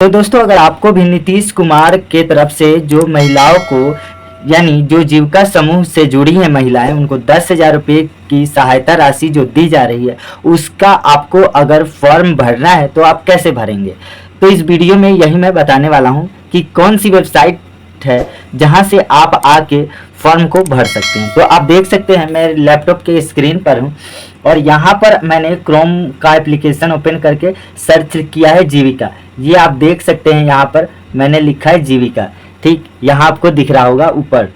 तो दोस्तों, अगर आपको भी नीतीश कुमार के तरफ से जो महिलाओं को यानी जो जीविका समूह से जुड़ी हैं महिलाएं, उनको 10,000 रुपये की सहायता राशि जो दी जा रही है, उसका आपको अगर फॉर्म भरना है तो आप कैसे भरेंगे। तो इस वीडियो में यही मैं बताने वाला हूं कि कौन सी वेबसाइट है जहां से आप आके फॉर्म को भर सकते हैं। तो आप देख सकते हैं मैं लैपटॉप के स्क्रीन पर हूं और यहाँ पर मैंने क्रोम का एप्लीकेशन ओपन करके सर्च किया है जीविका। ये आप देख सकते हैं, यहाँ पर मैंने लिखा है जीविका। ठीक, यहाँ आपको दिख रहा होगा ऊपर।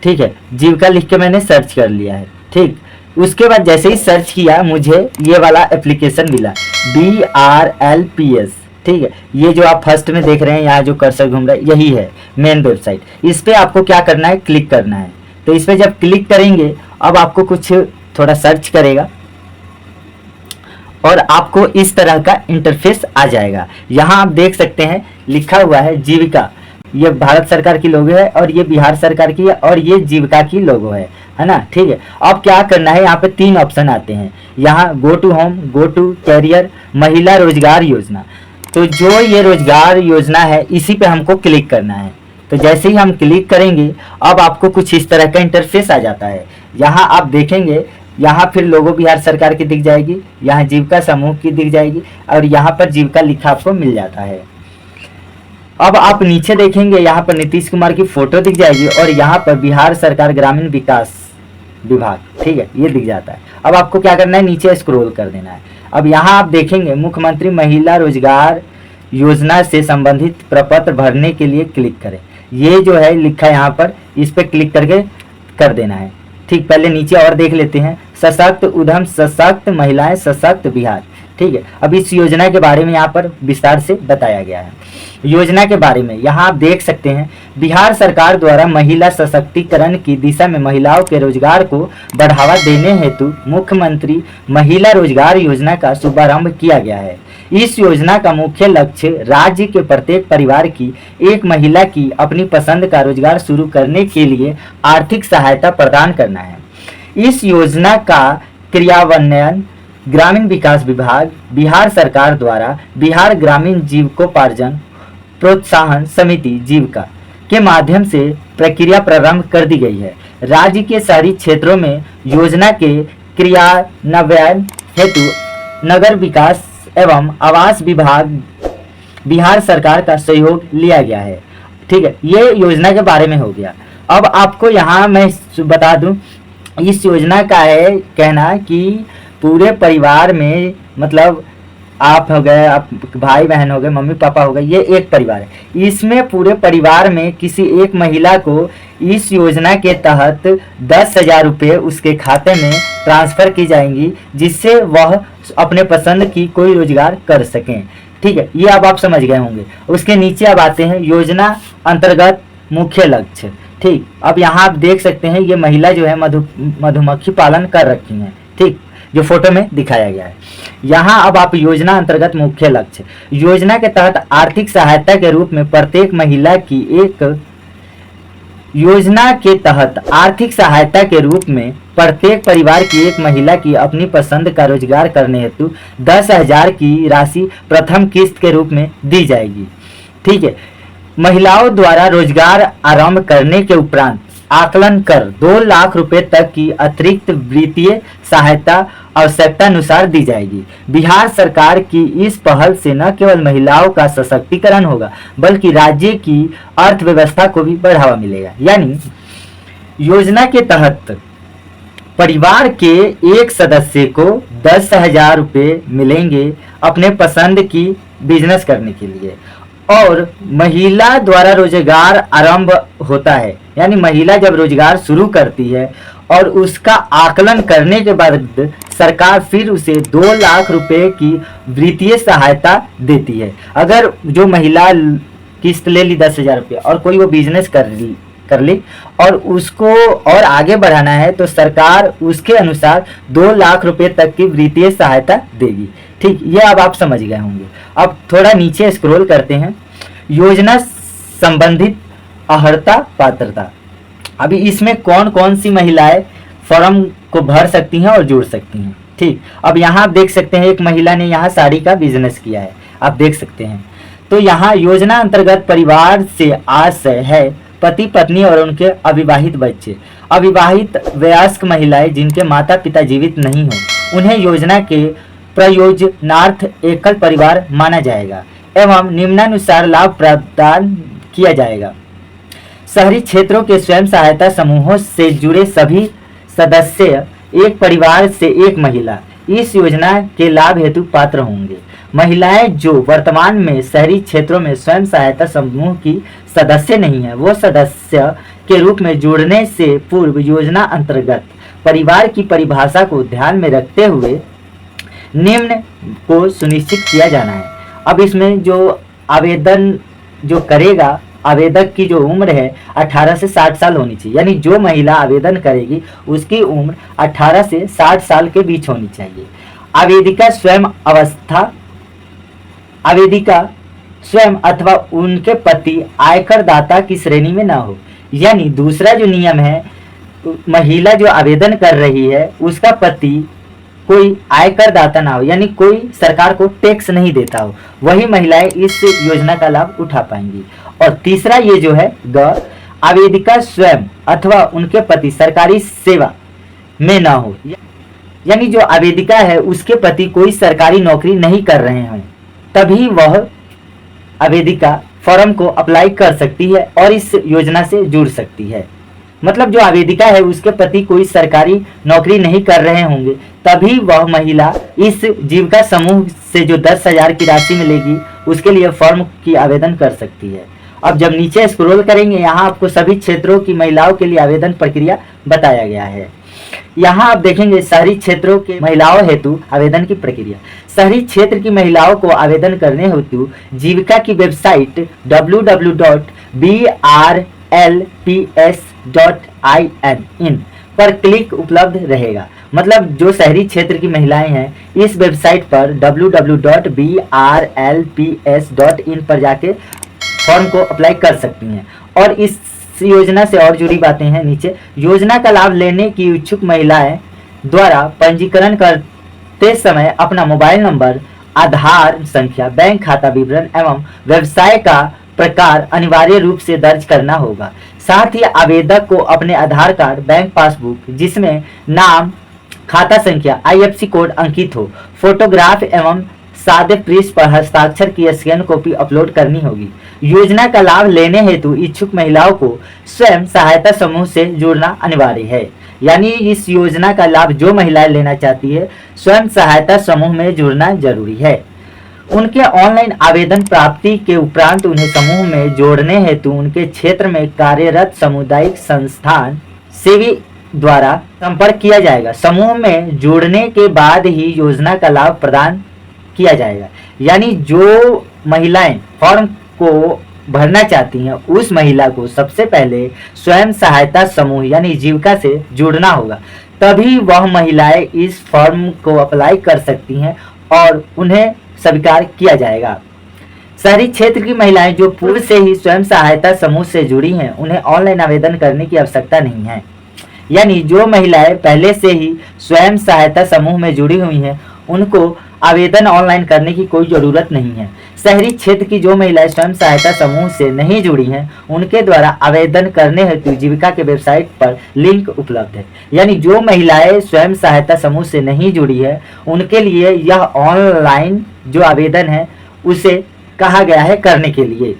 ठीक है, जीविका लिख के मैंने सर्च कर लिया है। ठीक, उसके बाद जैसे ही सर्च किया मुझे ये वाला एप्लीकेशन मिला, BRLPS। ठीक है, ये जो आप फर्स्ट में देख रहे हैं, यहाँ जो कर्सर घूम रहा है, यही है मेन वेबसाइट। इस पे आपको क्या करना है, क्लिक करना है। तो इस पे जब क्लिक करेंगे, अब आपको कुछ थोड़ा सर्च करेगा और आपको इस तरह का इंटरफेस आ जाएगा। यहाँ आप देख सकते हैं लिखा हुआ है जीविका। ये भारत सरकार की लोगो है और ये बिहार सरकार की है और ये जीविका की लोगो है ना। ठीक है, अब क्या करना है, यहाँ पे 3 ऑप्शन आते हैं। यहाँ go to home, go to career, महिला रोजगार योजना। तो जो ये रोजगार योजना है इसी पे हमको क्लिक करना है। तो जैसे ही हम क्लिक करेंगे, अब आपको कुछ इस तरह का इंटरफेस आ जाता है। यहाँ आप देखेंगे, यहाँ फिर लोगो बिहार सरकार की दिख जाएगी, यहाँ जीविका समूह की दिख जाएगी और यहाँ पर जीविका लिखा आपको मिल जाता है। अब आप नीचे देखेंगे, यहाँ पर नीतीश कुमार की फोटो दिख जाएगी और यहाँ पर बिहार सरकार ग्रामीण विकास विभाग, ठीक है, ये दिख जाता है। अब आपको क्या करना है, नीचे स्क्रॉल कर देना है। अब यहाँ आप देखेंगे मुख्यमंत्री महिला रोजगार योजना से संबंधित प्रपत्र भरने के लिए क्लिक करें। ये जो है लिखा है यहाँ पर, इस पर क्लिक करके कर देना है। ठीक, पहले नीचे और देख लेते हैं, सशक्त उद्यम, सशक्त महिलाएं, सशक्त बिहार। ठीक है, अब इस योजना के बारे में यहाँ पर विस्तार से बताया गया है। योजना के बारे में यहाँ आप देख सकते हैं, बिहार सरकार द्वारा महिला सशक्तिकरण की दिशा में महिलाओं के रोजगार को बढ़ावा देने हेतु मुख्यमंत्री महिला रोजगार योजना का शुभारंभ किया गया है। इस योजना का मुख्य लक्ष्य राज्य के प्रत्येक परिवार की एक महिला की अपनी पसंद का रोजगार शुरू करने के लिए आर्थिक सहायता प्रदान करना है। इस योजना का क्रियान्वयन ग्रामीण विकास विभाग, बिहार सरकार द्वारा बिहार ग्रामीण जीविकोपार्जन प्रोत्साहन समिति जीविका के माध्यम से प्रक्रिया प्रारंभ कर दी गई है। राज्य के शहरी क्षेत्रों में योजना के क्रियान्वयन हेतु नगर विकास एवं आवास विभाग बिहार सरकार का सहयोग लिया गया है। ठीक है, ये योजना के बारे में हो गया। अब आपको यहाँ मैं बता दूं, इस योजना का है कहना कि पूरे परिवार में, मतलब आप हो गए, आप भाई बहन हो गए, मम्मी पापा हो गए, ये एक परिवार है। इसमें पूरे परिवार में किसी एक महिला को इस योजना के तहत 10,000 रुपये उसके खाते में ट्रांसफर की जाएंगी, जिससे वह अपने पसंद की कोई रोजगार कर सकें। ठीक है, ये अब आप समझ गए होंगे। उसके नीचे अब आते हैं योजना अंतर्गत मुख्य लक्ष्य। ठीक, अब यहाँ आप देख सकते हैं ये महिला जो है मधुमक्खी पालन कर रखी है। ठीक, जो फोटो में दिखाया गया है। यहाँ अब आप योजना अंतर्गत मुख्य लक्ष्य, योजना के तहत आर्थिक सहायता के रूप में प्रत्येक महिला की एक योजना के तहत आर्थिक सहायता के रूप में प्रत्येक परिवार की एक महिला की अपनी पसंद का रोजगार करने हेतु 10,000 की राशि प्रथम किस्त के रूप में दी जाएगी। ठीक है, महिलाओं द्वारा रोजगार आरंभ करने के उपरांत आकलन कर 2 लाख रुपए तक की अतिरिक्त वित्तीय सहायता आवश्यकता अनुसार दी जाएगी। बिहार सरकार की इस पहल से न केवल महिलाओं का सशक्तिकरण होगा, बल्कि राज्य की अर्थव्यवस्था को भी बढ़ावा मिलेगा। यानी योजना के तहत परिवार के एक सदस्य को 10,000 रुपये मिलेंगे अपने पसंद की बिजनेस करने के लिए, और महिला द्वारा रोजगार आरंभ होता है, यानी महिला जब रोजगार शुरू करती है और उसका आकलन करने के बाद सरकार फिर उसे 2 लाख रुपए की वित्तीय सहायता देती है। अगर जो महिला किस्त ले ली 10,000 रुपये और कोई वो बिजनेस कर ली और उसको और आगे बढ़ाना है, तो सरकार उसके अनुसार 2 लाख रुपए तक की वित्तीय सहायता देगी। ठीक, ये अब आप समझ गए होंगे। अब थोड़ा नीचे स्क्रॉल करते हैं, योजना संबंधित अर्हता पात्रता। अभी इसमें कौन कौन सी महिलाएं फॉर्म को भर सकती हैं और जुड़ सकती हैं। ठीक, अब यहाँ आप देख सकते हैं एक महिला ने यहाँ साड़ी का बिजनेस किया है, आप देख सकते हैं। तो यहाँ योजना अंतर्गत परिवार से आशय है पति पत्नी और उनके अविवाहित बच्चे। अविवाहित वयस्क महिलाएं जिनके माता पिता जीवित नहीं हो उन्हें योजना के प्रयोजनार्थ एकल परिवार माना जाएगा एवं निम्नानुसार लाभ प्रदान किया जाएगा। शहरी क्षेत्रों के स्वयं सहायता समूहों से जुड़े सभी सदस्य एक परिवार से एक महिला इस योजना के लाभ हेतु पात्र होंगे। महिलाएं जो वर्तमान में शहरी क्षेत्रों में स्वयं सहायता समूह की सदस्य नहीं है वो सदस्य के रूप में जुड़ने से पूर्व योजना अंतर्गत परिवार की परिभाषा को ध्यान में रखते हुए निम्न को सुनिश्चित किया जाना है। अब इसमें जो आवेदन जो करेगा, आवेदक की जो उम्र है 18 से 60 साल होनी चाहिए, यानी जो महिला आवेदन करेगी उसकी उम्र 18 से 60 साल के बीच होनी चाहिए। आवेदिका स्वयं अथवा उनके पति आयकर दाता की श्रेणी में ना हो। यानी दूसरा जो नियम है, महिला जो आवेदन कर रही है उसका पति कोई आयकर दाता ना हो, यानी कोई सरकार को टैक्स नहीं देता हो, वही महिलाएं इस योजना का लाभ उठा पाएंगी। और तीसरा ये जो है आवेदिका स्वयं अथवा उनके पति सरकारी सेवा में ना हो, यानी जो आवेदिका है उसके पति कोई सरकारी नौकरी नहीं कर रहे हैं, तभी वह आवेदिका फॉर्म को अप्लाई कर सकती है और इस योजना से जुड़ सकती है। मतलब जो आवेदिका है उसके पति कोई सरकारी नौकरी नहीं कर रहे होंगे, तभी वह महिला इस जीविका समूह से जो 10,000 की राशि मिलेगी उसके लिए फॉर्म की आवेदन कर सकती है। अब जब नीचे स्क्रॉल करेंगे यहाँ आपको सभी क्षेत्रों की महिलाओं के लिए आवेदन प्रक्रिया बताया गया है। यहाँ आप देखेंगे शहरी क्षेत्रों के महिलाओं हेतु आवेदन की प्रक्रिया। शहरी क्षेत्र की महिलाओं को आवेदन करने हेतु जीविका की वेबसाइट www.brlps.in पर क्लिक उपलब्ध रहेगा। मतलब जो शहरी क्षेत्र की महिलाएं हैं इस वेबसाइट पर www.brlps.in पर जाके फॉर्म को अप्लाई कर सकती हैं। और इस योजना से और जुड़ी बातें हैं नीचे। योजना का लाभ लेने की इच्छुक महिलाएं द्वारा पंजीकरण करते समय अपना मोबाइल नंबर, आधार संख्या, बैंक खाता विवरण एवं व्यवसाय का प्रकार अनिवार्य रूप से दर्ज करना होगा। साथ ही आवेदक को अपने आधार कार्ड, बैंक पासबुक जिसमें नाम, खाता संख्या, IFSC कोड अंकित हो, फोटोग्राफ एवं सादे पृष्ठ पर हस्ताक्षर की स्कैन कॉपी अपलोड करनी होगी। योजना का लाभ लेने हेतु इच्छुक महिलाओं को स्वयं सहायता समूह से जुड़ना अनिवार्य है। यानी इस योजना का लाभ जो महिलाएं लेना चाहती है स्वयं सहायता समूह में जुड़ना जरूरी है। उनके ऑनलाइन आवेदन प्राप्ति के उपरांत उन्हें समूह में जोड़ने हेतु उनके क्षेत्र में कार्यरत सामुदायिक संस्थान सेवी द्वारा संपर्क किया जाएगा। समूह में जुड़ने के बाद ही योजना का लाभ प्रदान किया जाएगा। यानी जो महिलाएं फॉर्म को भरना चाहती हैं उस महिला को सबसे पहले स्वयं सहायता समूह यानी जीविका से जुड़ना होगा, तभी वह महिलाएं इस फॉर्म को अप्लाई कर सकती हैं और उन्हें स्वीकार किया जाएगा। शहरी क्षेत्र की महिलाएं जो पूर्व से ही स्वयं सहायता समूह से जुड़ी हैं उन्हें ऑनलाइन आवेदन करने की आवश्यकता नहीं है। यानी जो महिलाएं पहले से ही स्वयं सहायता समूह में जुड़ी हुई हैं उनको आवेदन ऑनलाइन करने की कोई ज़रूरत नहीं है। शहरी क्षेत्र की जो महिलाएं स्वयं सहायता समूह से नहीं जुड़ी हैं उनके द्वारा आवेदन करने हेतु जीविका के वेबसाइट पर लिंक उपलब्ध है। यानी जो महिलाएं स्वयं सहायता समूह से नहीं जुड़ी है उनके लिए यह ऑनलाइन जो आवेदन है उसे कहा गया है करने के लिए।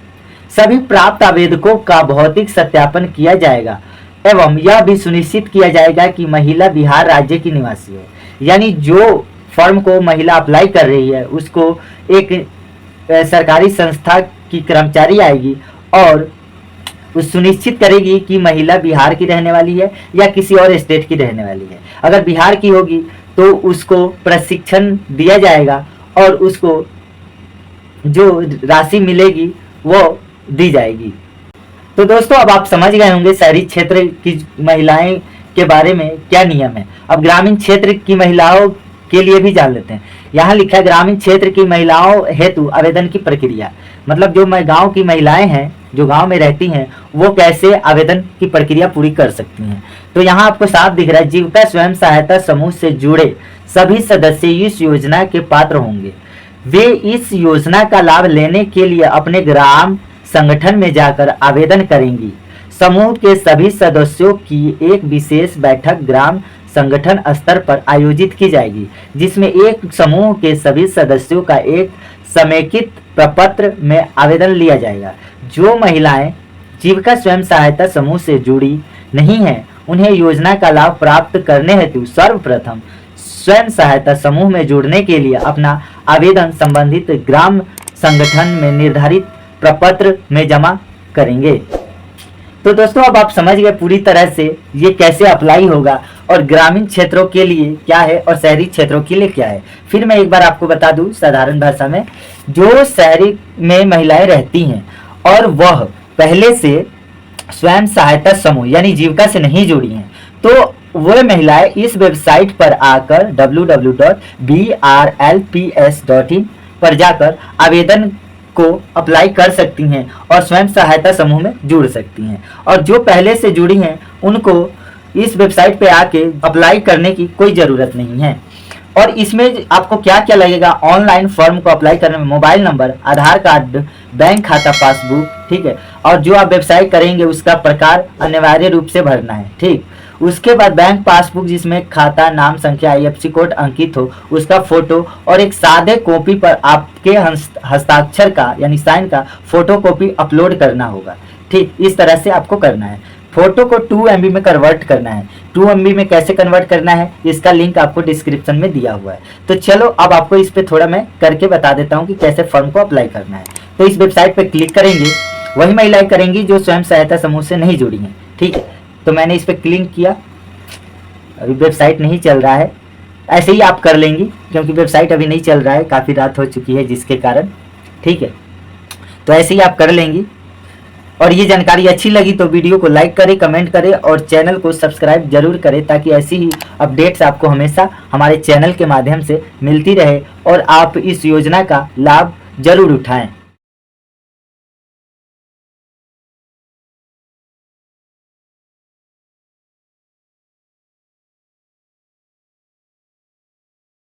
सभी प्राप्त आवेदकों का भौतिक सत्यापन किया जाएगा एवं यह भी सुनिश्चित किया जाएगा कि महिला बिहार राज्य की निवासी है। यानी जो फॉर्म को महिला अप्लाई कर रही है उसको एक सरकारी संस्था की कर्मचारी आएगी और उस सुनिश्चित करेगी कि महिला बिहार की रहने वाली है या किसी और स्टेट की रहने वाली है। अगर बिहार की होगी तो उसको प्रशिक्षण दिया जाएगा और उसको जो राशि मिलेगी वो दी जाएगी। तो दोस्तों अब आप समझ गए होंगे शहरी क्षेत्र की महिलाएं के बारे में क्या नियम है। अब ग्रामीण क्षेत्र की महिलाओं के लिए भी जान लेते हैं। यहाँ लिखा है ग्रामीण क्षेत्र की महिलाओं हेतु आवेदन की प्रक्रिया। मतलब जो गांव की महिलाएं हैं जो गांव में रहती हैं वो कैसे आवेदन की प्रक्रिया पूरी कर सकती हैं। तो यहाँ आपको साफ दिख रहा है जीविका स्वयं सहायता समूह से जुड़े सभी सदस्य इस योजना के पात्र होंगे। वे इस योजना का लाभ लेने के लिए अपने ग्राम संगठन में जाकर आवेदन करेंगी। समूह के सभी सदस्यों की एक विशेष बैठक ग्राम संगठन स्तर पर आयोजित की जाएगी, जिसमें एक समूह के सभी सदस्यों का एक समेकित प्रपत्र में आवेदन लिया जाएगा। जो महिलाएं जीविका स्वयं सहायता समूह से जुड़ी नहीं हैं, उन्हें योजना का लाभ प्राप्त करने हेतु सर्वप्रथम स्वयं सहायता समूह में जुड़ने के लिए अपना आवेदन संबंधित ग्राम संगठन में निर्धारित प्रपत्र में जमा करेंगे। तो दोस्तों अब आप समझ गए पूरी तरह से ये कैसे अप्लाई होगा और ग्रामीण क्षेत्रों के लिए क्या है और शहरी क्षेत्रों के लिए क्या है। फिर मैं एक बार आपको बता दूं साधारण भाषा में, जो शहरी में महिलाएं रहती हैं और वह पहले से स्वयं सहायता समूह यानी जीविका से नहीं जुड़ी हैं, तो वह महिलाएं इस वेबसाइट पर आकर www.brlps.in पर जाकर आवेदन को अप्लाई कर सकती हैं और स्वयं सहायता समूह में जुड़ सकती हैं। और जो पहले से जुड़ी हैं उनको इस वेबसाइट पे आके अप्लाई करने की कोई ज़रूरत नहीं है। और इसमें आपको क्या क्या लगेगा, ऑनलाइन फॉर्म को अप्लाई करने में मोबाइल नंबर, आधार कार्ड, बैंक खाता पासबुक, ठीक है। और जो आप वेबसाइट करेंगे उसका प्रकार अनिवार्य रूप से भरना है, ठीक। उसके बाद बैंक पासबुक जिसमें खाता, नाम, संख्या, IFSC कोड अंकित हो, उसका फोटो और एक सादे कॉपी पर आपके हस्ताक्षर का यानी साइन का फोटो कॉपी अपलोड करना होगा, ठीक। इस तरह से आपको करना है। फोटो को 2 MB में कन्वर्ट करना है। 2 MB में कैसे कन्वर्ट करना है इसका लिंक आपको डिस्क्रिप्शन में दिया हुआ है। तो चलो अब आपको इस पे थोड़ा मैं करके बता देता हूँ कि कैसे फॉर्म को अप्लाई करना है। तो इस वेबसाइट पे क्लिक करेंगे, वही महिलाएं करेंगी जो स्वयं सहायता समूह से नहीं जुड़ी हैं, ठीक है। तो मैंने इस पर क्लिक किया, अभी वेबसाइट नहीं चल रहा है, ऐसे ही आप कर लेंगी क्योंकि वेबसाइट अभी नहीं चल रहा है, काफ़ी रात हो चुकी है जिसके कारण, ठीक है। तो ऐसे ही आप कर लेंगी। और ये जानकारी अच्छी लगी तो वीडियो को लाइक करें, कमेंट करें और चैनल को सब्सक्राइब जरूर करें, ताकि ऐसी ही अपडेट्स आपको हमेशा हमारे चैनल के माध्यम से मिलती रहे और आप इस योजना का लाभ जरूर उठाएं।